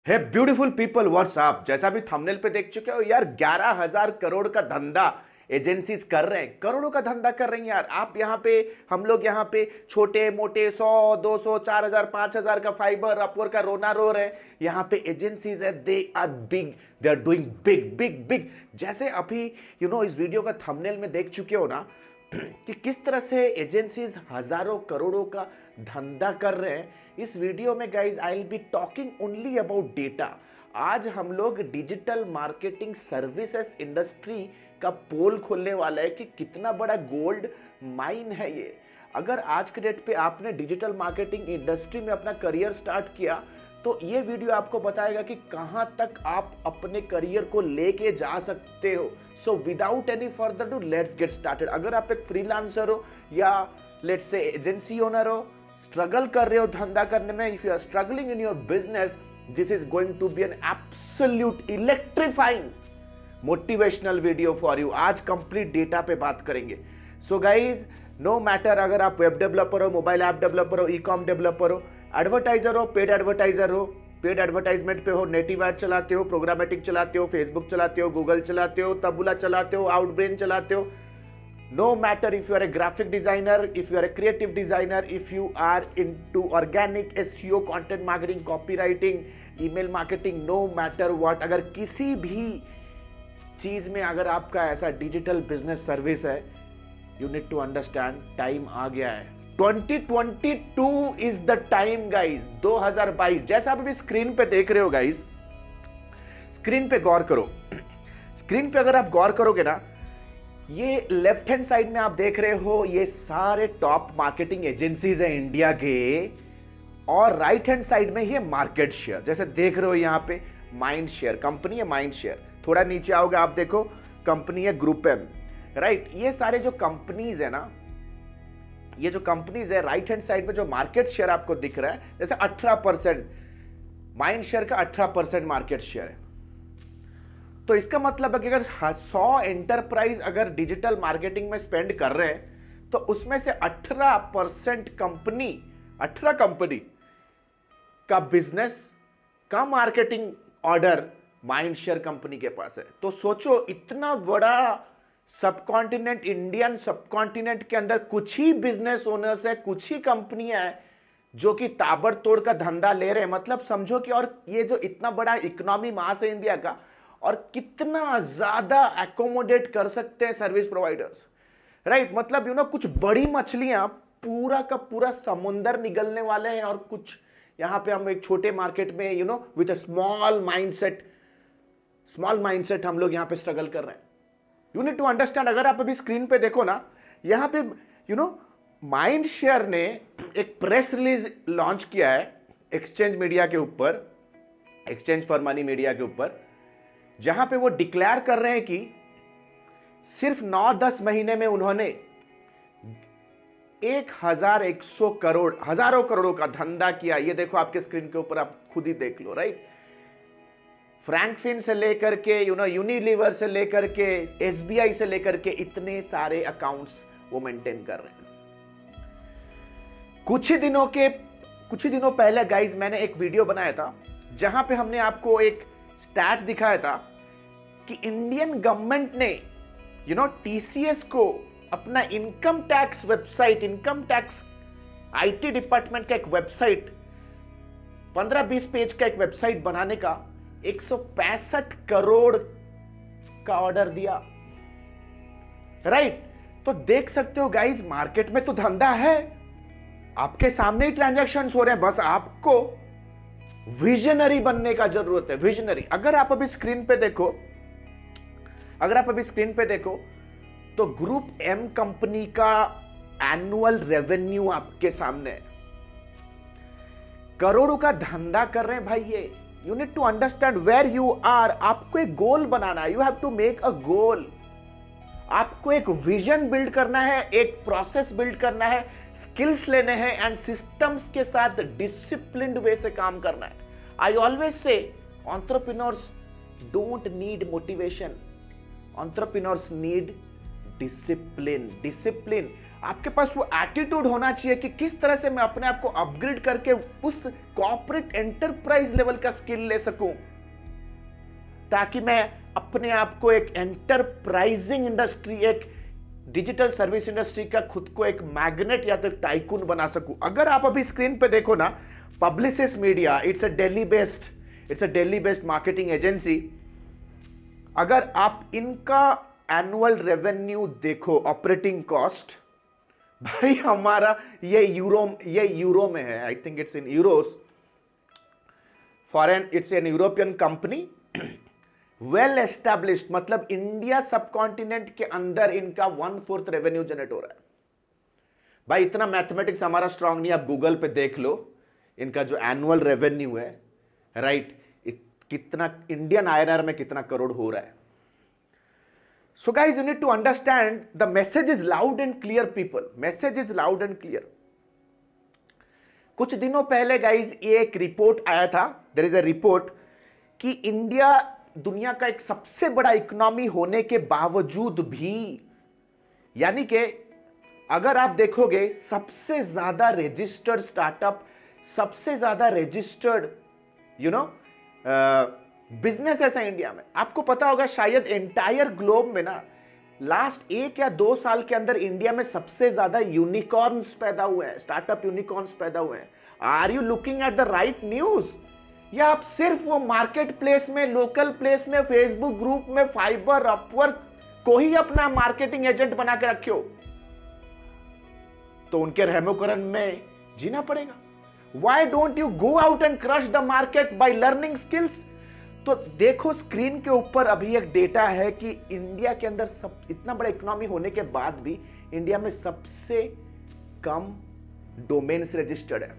हे beautiful people WhatsApp. जैसा भी thumbnail पे देख चुके हो यार, 11,000 करोड़ का धंधा एजेंसीज कर रहे हैं, करोड़ों का धंधा कर रही हैं यार। आप यहाँ पे, हम लोग यहाँ पे छोटे मोटे 100 200 4,000 5,000 का फाइबर अपवर्क का रोना रो रहे हैं। यहाँ पे एजेंसीज है, they are big, they are doing big big big. जैसे अभी इस वीडियो का थंबनेल में देख चुके हो ना कि किस तरह से एजेंसीज हजारों करोड़ों का धंधा कर रहे हैं। इस वीडियो में guys I will be talking only about data. आज हम लोग डिजिटल मार्केटिंग सर्विसेज इंडस्ट्री का पोल खोलने वाला है कि कितना बड़ा गोल्ड माइन है ये। अगर आज के डेट पे आपने डिजिटल मार्केटिंग इंडस्ट्री में अपना करियर स्टार्ट किया तो ये वीडियो आपको बताएगा कि कहां तक आप अपने करियर को लेके जा सकते हो। So without any further do let's get started. अगर आप एक फ्रीलांसर हो या लेट्स से एजेंसी ओनर हो, स्ट्रगल कर रहे हो धंधा करने में, if you are struggling in your business, this is going to be an absolute electrifying motivational video for you. आज कंप्लीट डेटा पे बात करेंगे। सो गाइज, नो मैटर अगर आप वेब डेवलपर हो, मोबाइल ऐप डेवलपर हो, ई कॉम डेवलपर हो, advertiser हो, पेड एडवर्टाइजर हो, पेड एडवर्टाइजमेंट पे हो, नेटिव एड चलाते हो, प्रोग्रामेटिक चलाते हो, फेसबुक चलाते हो, गूगल चलाते हो, तबुला चलाते हो, आउटब्रेन चलाते हो, no matter if you are a graphic designer, if you are a creative designer, if you are into organic SEO, content marketing, copywriting, email marketing, no matter what, अगर किसी भी चीज में अगर आपका ऐसा डिजिटल बिजनेस सर्विस है, you need to understand time आ गया है। 2022 इज द टाइम गाइज। 2022 जैसा आप अभी स्क्रीन पे देख रहे हो गाइज, स्क्रीन पे गौर करो। स्क्रीन पे अगर आप गौर करोगे ना, ये लेफ्ट हैंड साइड में आप देख रहे हो, ये सारे टॉप मार्केटिंग एजेंसीज हैं इंडिया के, और राइट हैंड साइड में ये मार्केट शेयर जैसे देख रहे हो यहाँ पे माइंड शेयर कंपनी है, माइंड शेयर। थोड़ा नीचे आओगे आप देखो कंपनी है ग्रुप एम, राइट। ये सारे जो कंपनीज है ना, ये जो कंपनीज है राइट हैंड साइड में जो मार्केट शेयर आपको दिख रहा है, जैसे 18% माइंड शेयर का 18% मार्केट शेयर है। तो इसका मतलब है कि अगर 100 एंटरप्राइज अगर डिजिटल मार्केटिंग में स्पेंड कर रहे हैं तो उसमें से 18% कंपनी, 18 कंपनी का बिजनेस का marketing order mind share company के पास है। तो सोचो, इतना बड़ा सबकॉन्टिनेंट, इंडियन सबकॉन्टिनेंट के अंदर कुछ ही बिजनेस ओनर्स है, कुछ ही कंपनियां हैं जो कि ताबड़तोड़ का धंधा ले रहे हैं। मतलब समझो कि, और ये जो इतना बड़ा इकोनॉमी मास है इंडिया का, और कितना ज्यादा एकोमोडेट कर सकते हैं सर्विस प्रोवाइडर्स, राइट। मतलब कुछ बड़ी मछलियां पूरा का पूरा समुंदर निगलने वाले हैं, और कुछ यहां पे हम एक छोटे मार्केट में विद अ स्मॉल माइंडसेट हम लोग यहां पे स्ट्रगल कर रहे हैं। You need to understand. अगर आप अभी स्क्रीन पे देखो ना, यहां पे माइंड शेयर ने एक प्रेस रिलीज लॉन्च किया है एक्सचेंज मीडिया के ऊपर, एक्सचेंज फॉर मनी मीडिया के ऊपर, जहां पे वो डिक्लेयर कर रहे हैं कि सिर्फ 9-10 महीने में उन्होंने 1,100 करोड़, हजारों करोड़ों का धंधा किया। ये देखो आपके स्क्रीन के ऊपर, आप खुद ही देख लो, राइट। फ्रैंकफिन से लेकर के यूनिलीवर से लेकर के एसबीआई से लेकर के इतने सारे अकाउंट्स वो मेंटेन कर रहे हैं। कुछ ही दिनों पहले गाइज मैंने एक वीडियो बनाया था जहां पे हमने आपको एक स्टैट्स दिखाया था कि इंडियन गवर्नमेंट ने टीसीएस को अपना income tax website, income tax IT department का एक वेबसाइट, 15-20 पेज का एक वेबसाइट बनाने का 165 करोड़ का ऑर्डर दिया, राइट। तो देख सकते हो गाइज, मार्केट में तो धंधा है, आपके सामने ही ट्रांजैक्शंस हो रहे हैं, बस आपको विजनरी बनने का जरूरत है, विजनरी। अगर आप अभी स्क्रीन पे देखो तो ग्रुप एम कंपनी का एनुअल रेवेन्यू आपके सामने है, करोड़ों का धंधा कर रहे हैं भाई ये। You need to understand where you are. आपको एक गोल बनाना है, you have to make a goal. आपको एक विजन बिल्ड करना है, एक प्रोसेस बिल्ड करना है, स्किल्स लेने हैं, एंड सिस्टम्स के साथ डिसिप्लिन्ड वे से काम करना है। I always say entrepreneurs don't need motivation, entrepreneurs need discipline. आपके पास वो एटीट्यूड होना चाहिए कि किस तरह से मैं अपने आप को अपग्रेड करके उस कॉर्पोरेट एंटरप्राइज लेवल का स्किल ले सकूं, ताकि मैं अपने आप को एक एंटरप्राइजिंग इंडस्ट्री, एक डिजिटल सर्विस इंडस्ट्री का खुद को एक मैग्नेट या तो एक टाइकून बना सकूं। अगर आप अभी स्क्रीन पे देखो ना, publicist media, it's a Delhi based marketing agency. अगर आप इनका एनुअल रेवेन्यू देखो, ऑपरेटिंग कॉस्ट, भाई हमारा ये यूरो में है, I think it's in Euros, foreign, it's an European company, well established, मतलब इंडिया सब कॉन्टिनेंट के अंदर इनका 1/4 रेवेन्यू जनरेट हो रहा है। भाई इतना मैथमेटिक्स हमारा स्ट्रांग नहीं, आप गूगल पे देख लो इनका जो एनुअल रेवेन्यू है, राइट, कितना इंडियन आईएनआर में कितना करोड़ हो रहा है। So guys you need to understand the message is loud and clear people, message is loud and clear. कुछ दिनों पहले गाइज ये एक रिपोर्ट आया था, देयर इज अ रिपोर्ट कि इंडिया दुनिया का एक सबसे बड़ा इकोनॉमी होने के बावजूद भी, यानी कि अगर आप देखोगे सबसे ज्यादा रजिस्टर्ड स्टार्टअप, सबसे ज्यादा रजिस्टर्ड बिजनेस ऐसा इंडिया में, आपको पता होगा शायद एंटायर ग्लोब में ना लास्ट 1 या 2 साल के अंदर इंडिया में सबसे ज्यादा यूनिकॉर्न्स पैदा हुए हैं, स्टार्टअप यूनिकॉर्न्स पैदा हुए हैं। Are you looking at the right news, या आप सिर्फ वो मार्केट प्लेस में, लोकल प्लेस में, फेसबुक ग्रुप में, फाइबर, अपवर्क को ही अपना मार्केटिंग एजेंट बना के रखे हो? तो उनके रहमोकरम में जीना पड़ेगा। Why don't you go out and crush the market by learning skills? तो देखो स्क्रीन के ऊपर अभी एक डेटा है कि इंडिया के अंदर सब इतना बड़ा इकोनॉमी होने के बाद भी इंडिया में सबसे कम डोमेन्स रजिस्टर्ड है।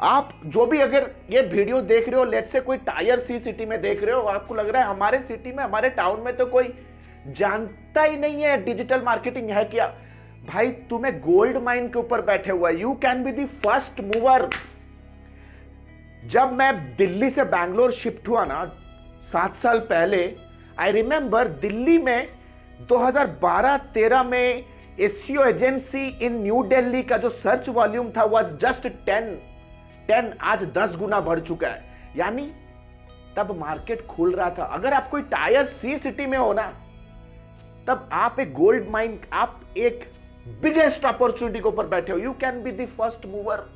आप जो भी अगर ये वीडियो देख रहे हो, लेट्स से कोई टायर सी सिटी में देख रहे हो, आपको लग रहा है हमारे सिटी में, हमारे टाउन में तो कोई जानता ही नहीं है डिजिटल मार्केटिंग है क्या। भाई तुम्हें गोल्ड माइन के ऊपर बैठे हुआ, you can be the first mover. जब मैं दिल्ली से बैंगलोर शिफ्ट हुआ ना 7 साल पहले, आई रिमेंबर दिल्ली में 2012-13 में एसईओ एजेंसी इन न्यू दिल्ली का जो सर्च वॉल्यूम था वाज जस्ट 10, आज 10 गुना बढ़ चुका है। यानी तब मार्केट खुल रहा था। अगर आप कोई टायर सी सिटी में हो ना, तब आप एक गोल्ड माइन, आप एक बिगेस्ट अपॉर्चुनिटी के ऊपर बैठे हो, you can be the first mover.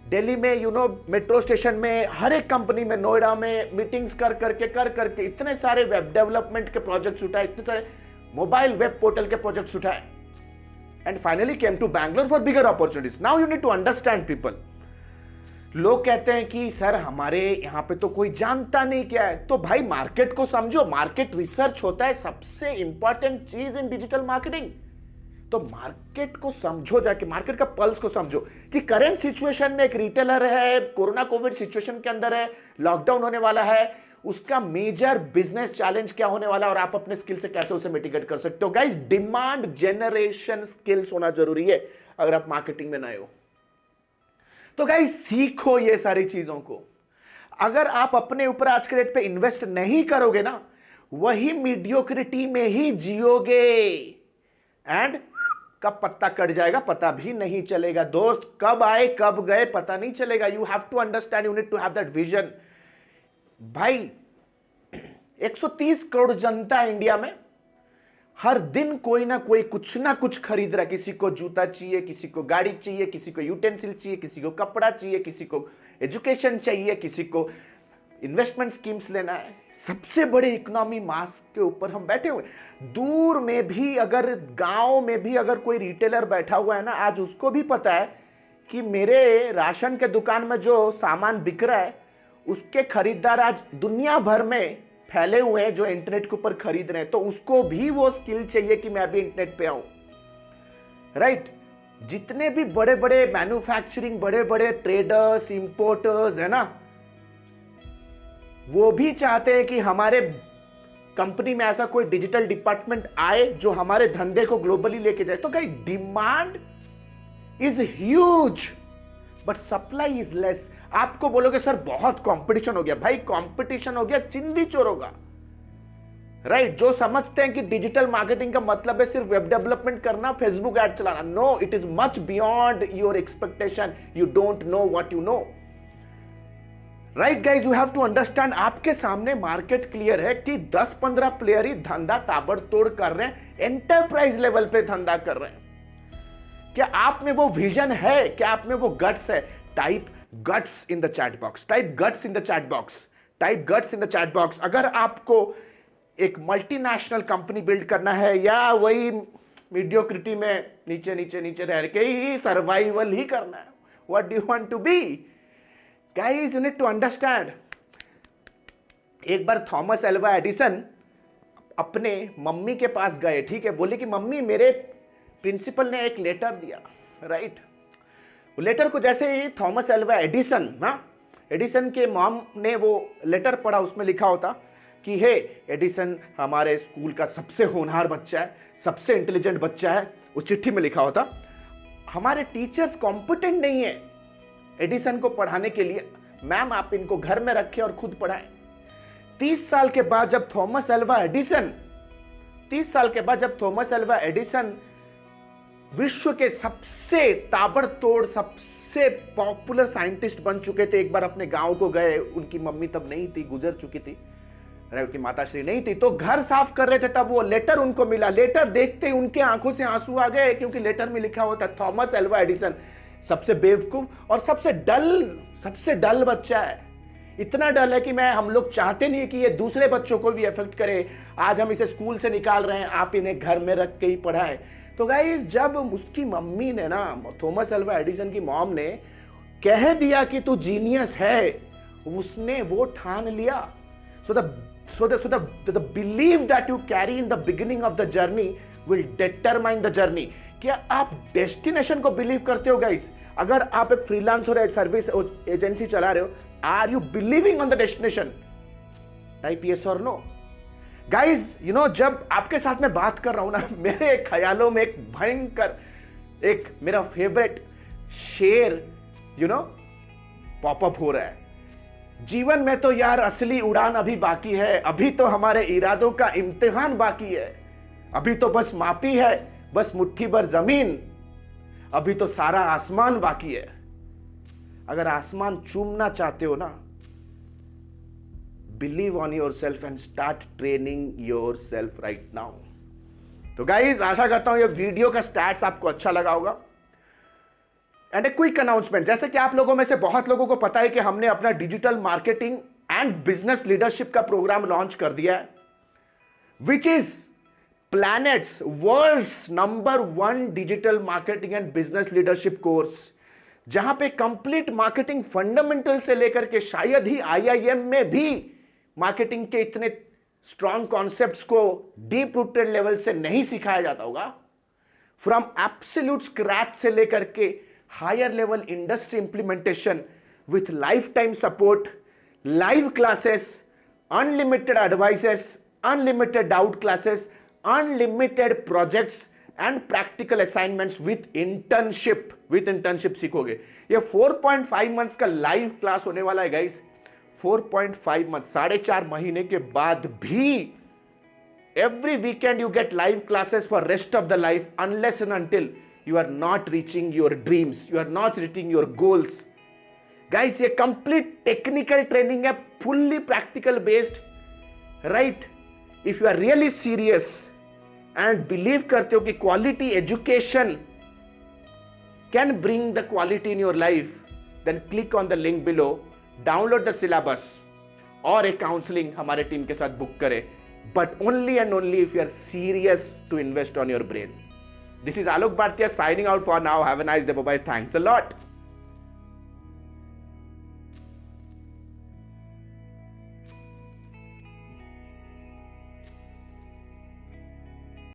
Delhi में मेट्रो स्टेशन में, हर एक कंपनी में, नोएडा में मीटिंग्स कर करके इतने सारे वेब डेवलपमेंट के प्रोजेक्ट्स उठाए, इतने सारे मोबाइल वेब पोर्टल के प्रोजेक्ट्स उठाए, and finally came to Bangalore for bigger opportunities. Now you need to understand people. लोग कहते हैं कि सर हमारे यहां पे तो कोई जानता नहीं क्या है। तो भाई मार्केट को समझो, मार्केट रिसर्च होता है सबसे इंपॉर्टेंट चीज इन डिजिटल मार्केटिंग। तो मार्केट को समझो, जाके मार्केट का पल्स को समझो कि करंट सिचुएशन में एक रिटेलर है, कोरोना कोविड सिचुएशन के अंदर है, लॉकडाउन होने वाला है, उसका मेजर बिजनेस चैलेंज क्या होने वाला है और आप अपने स्किल से कैसे उसे मिटिगेट कर सकते हो। गाइस डिमांड जनरेशन स्किल्स होना जरूरी है अगर आप मार्केटिंग में नए हो। तो गाइस सीखो ये सारी चीजों को। अगर आप अपने ऊपर आज के डेट पे इन्वेस्ट नहीं करोगे ना, वही मीडियोक्रिटी में ही जियोगे, एंड कब पत्ता कट जाएगा पता भी नहीं चलेगा। दोस्त कब आए कब गए पता नहीं चलेगा। You have to understand, you need to have that vision. भाई 130 करोड़ जनता है इंडिया में, हर दिन कोई ना कोई कुछ ना कुछ खरीद रहा है। किसी को जूता चाहिए, किसी को गाड़ी चाहिए, किसी को यूटेंसिल चाहिए, किसी को कपड़ा चाहिए, किसी को एजुकेशन चाहिए, किसी को इन्वेस्टमेंट स्कीम्स लेना है। सबसे बड़े इकोनॉमी मास के ऊपर हम बैठे हुए। दूर में भी, अगर गांव में भी अगर कोई रिटेलर बैठा हुआ है ना, आज उसको भी पता है कि मेरे राशन के दुकान में जो सामान बिक रहा है उसके खरीदार आज दुनिया भर में फैले हुए हैं जो इंटरनेट के ऊपर खरीद रहे हैं। तो उसको भी वो स्किल चाहिए कि मैं अभी इंटरनेट पे आऊं, राइट। जितने भी बड़े बड़े मैन्युफैक्चरिंग, बड़े बड़े ट्रेडर्स, इंपोर्टर्स है ना, वो भी चाहते हैं कि हमारे कंपनी में ऐसा कोई डिजिटल डिपार्टमेंट आए जो हमारे धंधे को ग्लोबली लेके जाए। तो guys demand is huge but supply is less. आपको बोलोगे सर बहुत कंपटीशन हो गया, भाई कंपटीशन हो गया चिंदी चोर होगा। राइट, जो समझते हैं कि डिजिटल मार्केटिंग का मतलब है सिर्फ वेब डेवलपमेंट करना, फेसबुक ऐड चलाना। No, it is much beyond your expectation. You don't know what you know. Right guys, you have to understand, आपके सामने मार्केट क्लियर है कि 10-15 प्लेयर ही धंधा ताबड़तोड़ कर रहे हैं, एंटरप्राइज लेवल पे धंधा कर रहे हैं। क्या आप में वो विजन है? क्या आप में वो गट्स है? Type guts in the chat box, type guts in the chat box, type guts in the chat box. अगर आपको एक मल्टीनेशनल कंपनी बिल्ड करना है या वही मीडियोक्रिटी में नीचे नीचे नीचे रह के ही सर्वाइवल ही करना है, what do you want to be? Guys, you need to understand. एक बार थॉमस एल्वा एडिसन अपने मम्मी के पास गए, ठीक है, बोले कि मम्मी मेरे प्रिंसिपल ने एक लेटर दिया, राइट। लेटर को जैसे ही थॉमस एल्वा एडिसन, एडिसन के मॉम ने वो लेटर पढ़ा, उसमें लिखा होता कि हे एडिसन हमारे स्कूल का सबसे होनहार बच्चा है, सबसे इंटेलिजेंट बच्चा है। उस चिट्ठी में लिखा होता हमारे टीचर्स कॉम्पिटेंट नहीं है एडिसन को पढ़ाने के लिए, मैम आप इनको घर में रखें और खुद पढ़ाएं। 30 साल के बाद जब थॉमस एल्वा एडिसन विश्व के सबसे ताबड़तोड़, सबसे पॉपुलर साइंटिस्ट बन चुके थे, एक बार अपने गांव को गए, उनकी मम्मी तब नहीं थी, गुजर चुकी थी, उनकी माताश्री नहीं थी, तो घर साफ कर रहे थे, तब वो लेटर उनको मिला। लेटर देखते ही उनके आंखों से आंसू आ गए, क्योंकि लेटर में लिखा होता थॉमस एल्वा एडिसन सबसे बेवकूफ और सबसे डल बच्चा है। इतना डल है कि हम लोग चाहते नहीं कि ये दूसरे बच्चों को भी इफेक्ट करे। आज हम इसे स्कूल से निकाल रहे हैं, आप इन्हें घर में रख के ही पढ़ाएं। तो गाइस, जब उसकी मम्मी ने ना, थॉमस एल्वा एडिसन की मॉम ने कह दिया कि तू जीनियस है, उसने वो ठान लिया। So the belief that you carry in the beginning of the journey will determine the journey. क्या आप डेस्टिनेशन को बिलीव करते हो गाइस? अगर आप एक फ्रीलांसर या सर्विस एजेंसी चला रहे हो, are you believing on the destination? Type yes और नो। गाइस, यू नो, जब आपके साथ में बात कर रहा हूं ना, मेरे ख्यालों में एक भयंकर, एक मेरा फेवरेट शेर यू नो पॉपअप हो रहा है। जीवन में तो यार असली उड़ान अभी बाकी है, अभी तो हमारे इरादों का इम्तिहान बाकी है, अभी तो बस मापी है, बस मुट्ठी भर जमीन, अभी तो सारा आसमान बाकी है। अगर आसमान चूमना चाहते हो ना, believe on your self and start training your self right now. तो गाइज, आशा करता हूं ये वीडियो का स्टैट्स आपको अच्छा लगा होगा। एंड ए क्विक अनाउंसमेंट, जैसे कि आप लोगों में से बहुत लोगों को पता है कि हमने अपना digital marketing and business leadership का प्रोग्राम लॉन्च कर दिया है, which is planets worlds number 1 digital marketing and business leadership course, जहां पे कंप्लीट मार्केटिंग फंडामेंटल से लेकर के शायद ही IIM में भी मार्केटिंग के इतने स्ट्रॉन्ग कॉन्सेप्ट्स को डीप रूटेड लेवल से नहीं सिखाया जाता होगा। फ्रॉम एब्सोल्यूट स्क्रैच से लेकर के higher level industry implementation with lifetime support, live classes, unlimited advices, unlimited doubt classes, unlimited projects and practical assignments with internship सीखोगे। ये 4.5 months का लाइव क्लास होने वाला है गाइस। 4.5 months, 4.5 महीने के बाद भी every weekend you get live classes for rest of the life, unless and until you are not reaching your dreams, you are not reaching your goals. Guys, ये complete technical training है, fully practical based, right? If you are really serious and believe करते हो कि quality education can bring the quality in your life, then click on the link below, download the syllabus और एक counseling हमारे team के साथ book करें, but only and only if you are serious to invest on your brain. This is Alok Bhartiya signing out for now. Have a nice day. Bye-bye. Thanks a lot.